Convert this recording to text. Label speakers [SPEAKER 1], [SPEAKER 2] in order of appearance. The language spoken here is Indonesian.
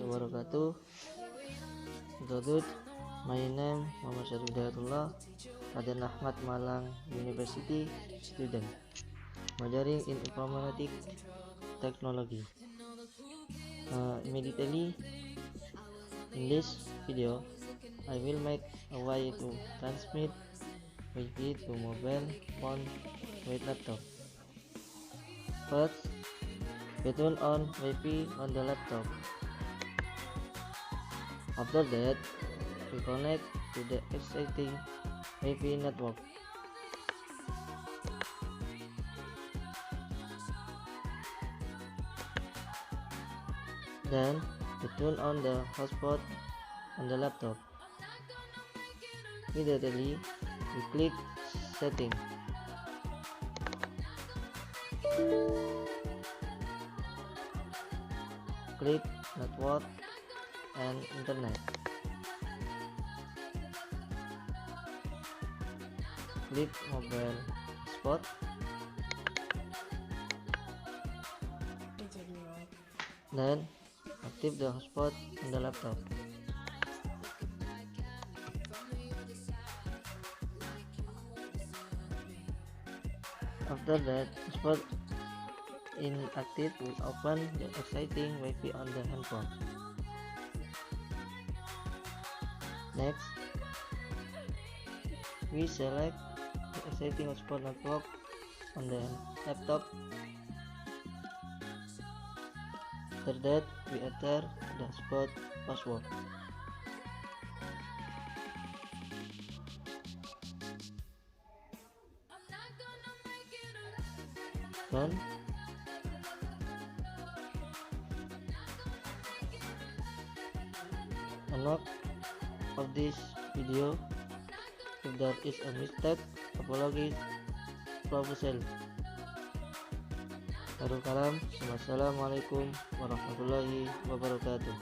[SPEAKER 1] wabarakatuh. Introduce, my name Muhammad Syarif Hidayatullah, Raden Ahmad Malang University student, majoring in informatic technology. Immediately in this video, I will make a way to transmit Wi-Fi to mobile phone with laptop. First, we turn on Wi-Fi on the laptop. After that, we connect to the existing Wi-Fi network. Then, we turn on the hotspot on the laptop. Immediately, we click Setting. Click Network and Internet. Click Mobile Hotspot. Then active the hotspot on the laptop. After that, hotspot inactive will open the exciting Wi-Fi on the handphone. Next, we select the exciting hotspot network on the laptop. After that, we enter the hotspot password. Done. A note of this video: if there is a mistake, apologies profusely. Darul Kalam. Wassalamualaikum warahmatullahi wabarakatuh.